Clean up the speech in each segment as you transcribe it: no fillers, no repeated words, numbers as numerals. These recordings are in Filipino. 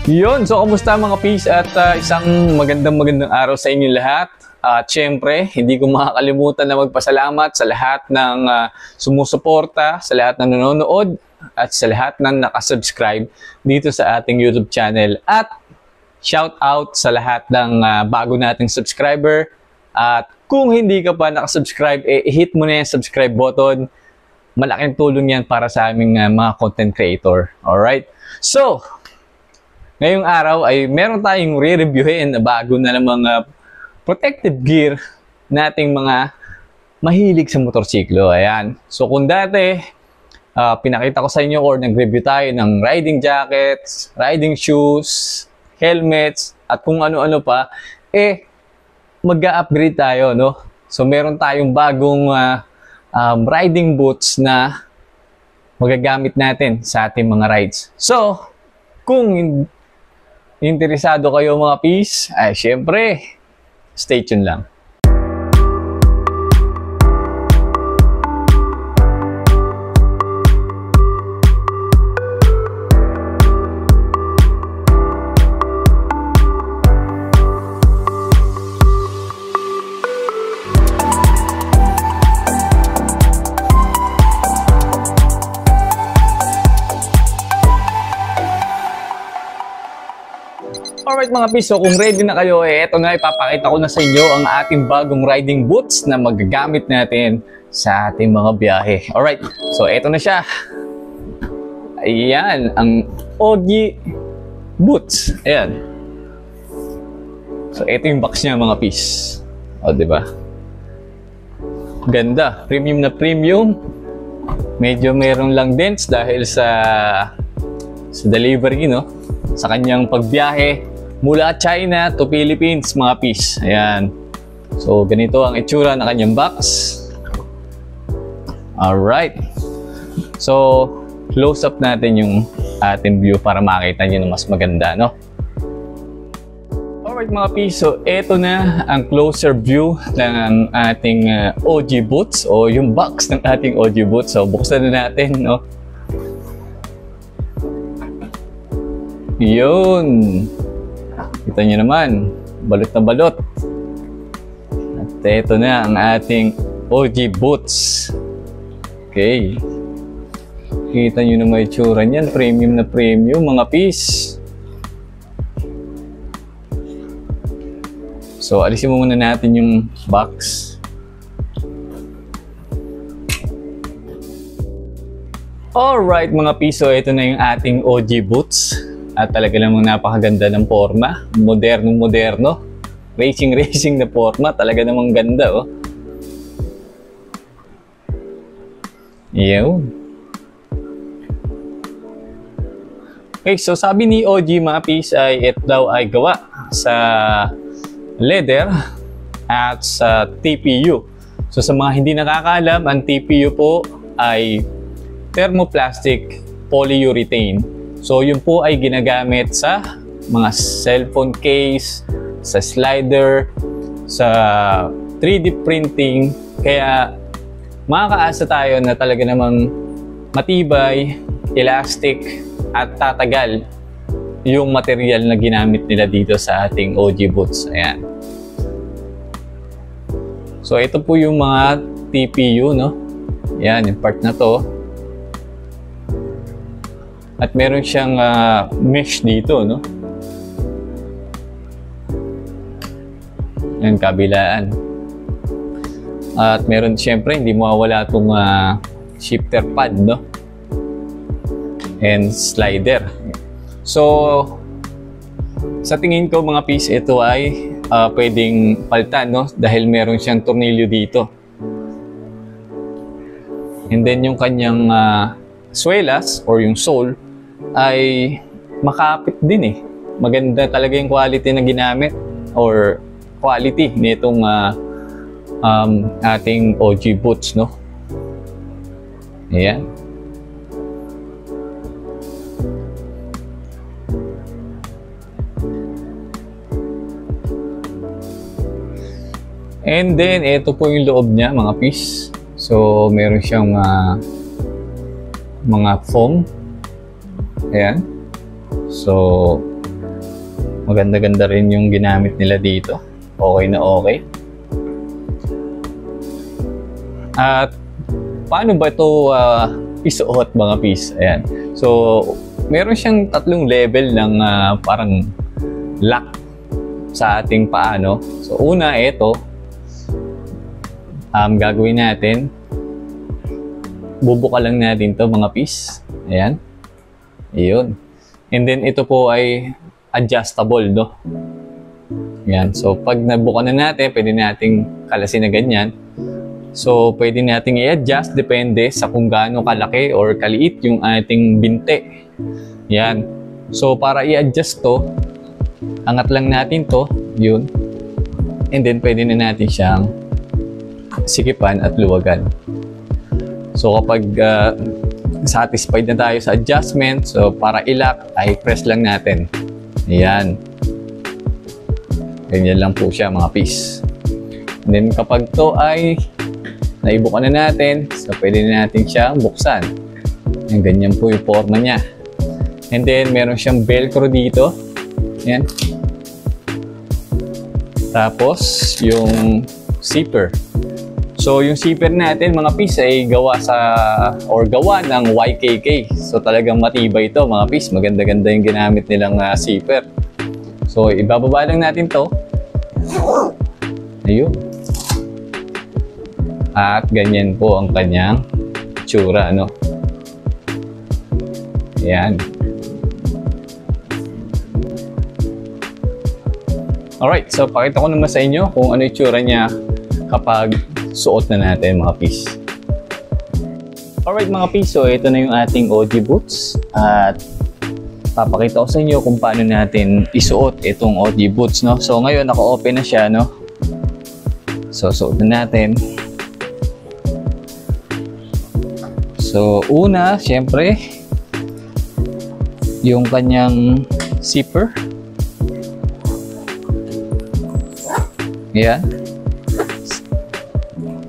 Yun, so kamusta mga peace at isang magandang araw sa inyo lahat. At syempre, hindi ko makakalimutan na magpasalamat sa lahat ng sumusuporta, sa lahat ng nanonood, at sa lahat ng nakasubscribe dito sa ating YouTube channel. At shout out sa lahat ng bago nating subscriber. At kung hindi ka pa nakasubscribe, hit mo na yung subscribe button. Malaking tulong yan para sa aming mga content creator. Alright? So, ngayong araw ay meron tayong re-reviewin na bago na namang protective gear nating mga mahilig sa motorsiklo. Ayan. So kung dati, pinakita ko sa inyo or nag-review tayo ng riding jackets, riding shoes, helmets, at kung ano-ano pa, mag-upgrade tayo, no? So meron tayong bagong riding boots na magagamit natin sa ating mga rides. So, kung interesado kayo mga peace, ay syempre, stay tuned lang. Alright mga piso, kung ready na kayo, eto na, ipapakita ko na sa inyo ang ating bagong riding boots na magagamit natin sa ating mga biyahe. Alright, so eto na siya. Ayan, ang OG boots. Ayan. So eto yung box niya mga pis. O, diba? Ganda, premium na premium. Medyo meron lang dents dahil sa delivery, no? Sa kanyang pagbiyahe mula China to Philippines, mga pis. Ayan. So, ganito ang itsura ng kanyang box. Alright. So, close up natin yung ating view para makita nyo na mas maganda, no? Alright mga pis. So, eto na ang closer view ng ating OG boots o yung box ng ating OG boots. So, buksan na natin, no? Yun. Kita nyo naman, balot na balot. At ito na ang ating OG boots. Okay. Kita nyo naman yung tsura niyan. Premium na premium, mga pis. So, alisin mo muna natin yung box. Alright mga piso, ito na yung ating OG boots. At talaga namang napakaganda ng forma. Modernong-moderno. Racing na forma. Talaga namang ganda, oh. Yun. Okay, so sabi ni OG mga pis ay ito daw ay gawa sa leather at sa TPU. So sa mga hindi nakakaalam, ang TPU po ay thermoplastic polyurethane. So yun po ay ginagamit sa mga cellphone case, sa slider, sa 3D printing. Kaya makakaasa tayo na talaga namang matibay, elastic, at tatagal yung material na ginamit nila dito sa ating OG boots. Ayan. So ito po yung mga TPU, no? Ayan, yung part na to. At meron siyang mesh dito, no? Yan, kabilaan. At meron, siyempre, hindi mawawala itong shifter pad, no? And slider. So, sa tingin ko, mga piece, ito ay pwedeng palitan, no? Dahil meron siyang tornilyo dito. And then, yung kanyang swelas or yung sole ay makapit din, eh. Maganda talaga yung quality na ginamit or quality nitong ating OG boots, no? Ayan. And then, ito po yung loob niya, mga pis. So, meron siyang mga foam. Ayan. So, Maganda-ganda rin yung ginamit nila dito. Okay na okay. At paano ba ito isuot mga piece? Ayan. So, meron siyang tatlong level ng parang lock sa ating paa, no? So, una, ito. Gagawin natin. Bubuka lang natin to mga piece. Ayan. Ayun. And then, ito po ay adjustable, no? Ayan. So, pag nabuka na natin, pwede nating kalasin na ganyan. So, pwede nating i-adjust depende sa kung gaano kalaki or kaliit yung ating binte. Yan. So, para i-adjust to, angat lang natin to, yun. And then, pwede na natin siyang sikipan at luwagan. So, kapag satisfied na tayo sa adjustment, so para i-lock, ay press lang natin. Ayan. Ganyan lang po siya mga piece. And then, kapag to ay naibuka na natin, so pwede na natin siyang buksan. Yung ganyan po yung forma niya. And then, meron siyang velcro dito. Yan. Tapos, yung zipper. So, yung zipper natin, mga piece, ay gawa ng YKK. So, talagang matibay ito, mga piece. Maganda-ganda yung ginamit nilang zipper. So, ibababa lang natin to. Ayun. At ganyan po ang kanyang itsura, no? Ayan. Alright, so pakita ko naman sa inyo kung ano itsura niya kapag suot na natin mga piece. Alright mga piece, so ito na yung ating OG boots. At papakita ko sa inyo kung paano natin isuot itong OG boots, no? So ngayon naka-open na siya, no? So suot na natin. So una, syempre, yung kanyang zipper. Ayan.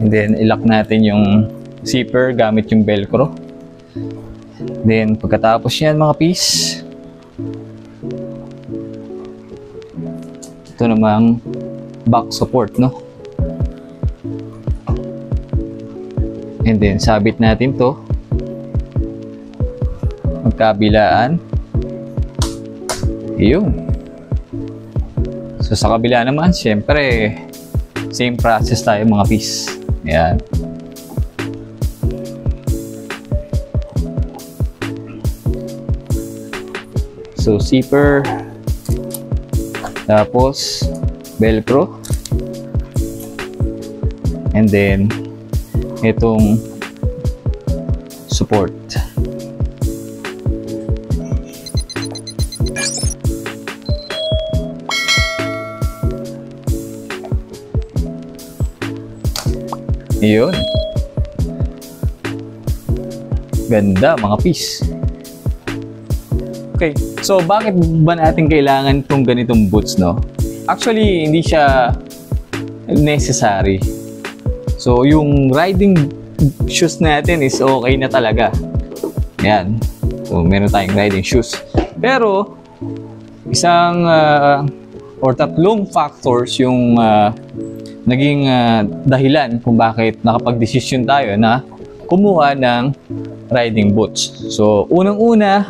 And then, ilock natin yung zipper gamit yung velcro. Then, pagkatapos yan mga piece, ito namang back support, no? And then, sabit natin to magkabilaan. Ayun. So, sa kabila naman, syempre, same process tayo mga piece. Ayan. So, zipper. Tapos, velcro. And then, itong support. Yun. Ganda mga piece. Okay, so bakit ba natin kailangan itong ganitong boots, no? Actually, hindi siya necessary. So, yung riding shoes natin is okay na talaga. Ayan. So, meron tayong riding shoes. Pero, isang or tatlong factors yung naging dahilan kung bakit nakapag-desisyon tayo na kumuha ng riding boots. So, unang-una,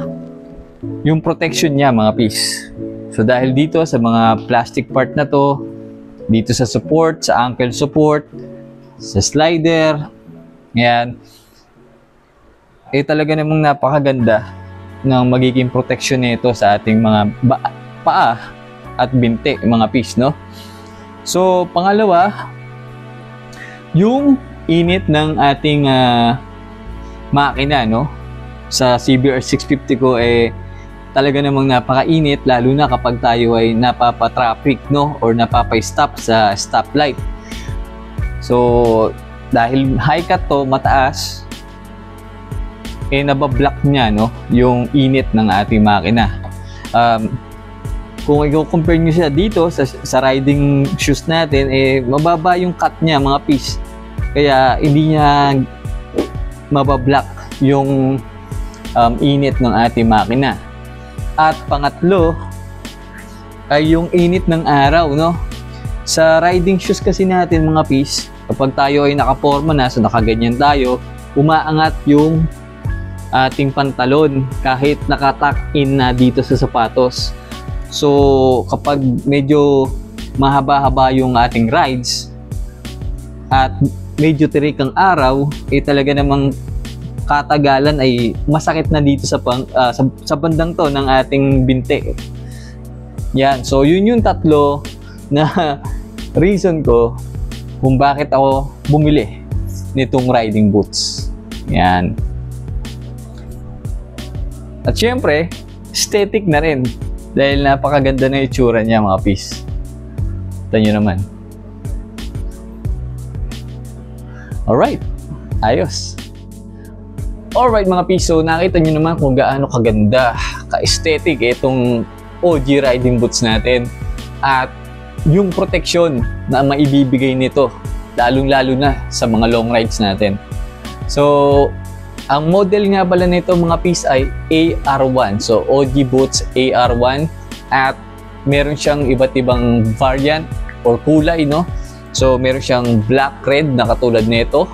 yung protection niya mga piece. So, dahil dito sa mga plastic part na to, dito sa support, sa ankle support, sa slider, ayan, talaga namang napakaganda ng magiging protection nito sa ating mga paa at binti, mga piece, no? So, pangalawa, yung init ng ating makina, no? Sa CBR 650 ko, talaga namang napakainit, lalo na kapag tayo ay napapatraffic, no? Or napapa-stop sa stoplight. So, dahil high cut to, mataas, nabablock niya, no? Yung init ng ating makina. Kung i-compare nyo siya dito sa riding shoes natin, mababa yung cut niya mga piece. Kaya hindi niya mabablock yung init ng ating makina. At pangatlo, ay yung init ng araw, no? Sa riding shoes kasi natin mga peace, kapag tayo ay nakaporma na, so nakaganyan tayo, umaangat yung ating pantalon kahit nakatuck in na dito sa sapatos. So kapag medyo mahaba-haba yung ating rides at medyo tirik ang araw, talaga namang katagalan ay masakit na dito sa bandang to ng ating binte. Yan, so yun yung tatlo na reason ko kung bakit ako bumili nitong riding boots. Yan. At syempre, aesthetic na rin dahil napakaganda na itsura niya mga peace. Ito nyo naman. Alright, ayos. Alright mga peace, so nakita nyo naman kung gaano kaganda, ka-aesthetic itong OG riding boots natin. At yung protection na maibibigay nito, lalong-lalo na sa mga long rides natin. So, ang model nga pala nito mga peace ay AR1. So, OG Boots AR1. At meron siyang iba't ibang variant or kulay, no? So, meron siyang black-red na katulad nito.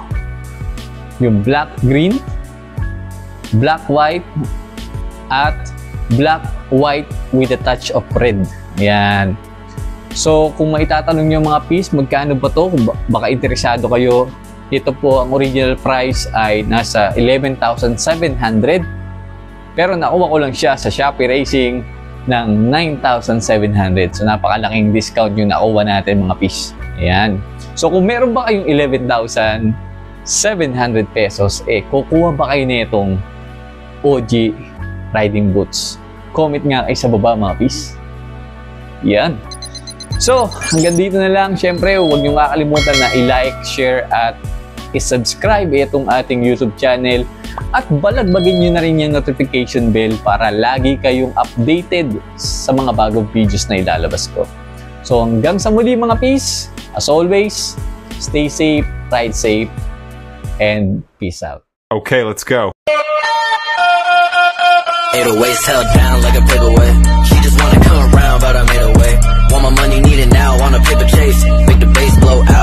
Yung black-green, black-white, at black-white with a touch of red. Ayan. So, kung maitatanong nyo mga peace, magkano ba to? Kung baka interesado kayo, ito po ang original price ay nasa 11,700. Pero nakuha ko lang siya sa Shopee Racing ng 9,700. So, napakalaking discount yung nakuha natin mga peace. Ayan. So, kung meron ba kayong 11,700 pesos, kukuha ba kayo nitong OG riding boots? Comment nga kayo sa baba mga peace. Yan. So, hanggang dito na lang. Siyempre, huwag niyo kakalimutan na i-like, share, at i-subscribe itong ating YouTube channel. At balagbagin niyo na rin yung notification bell para lagi kayong updated sa mga bagong videos na ilalabas ko. So, hanggang sa muli mga peace. As always, stay safe, ride safe, and peace out. Okay, let's go. 808s held down like a paperweight. She just wanna come around, but I made a way. Want my money, need it now, on a paper chase. Make the bass blow out.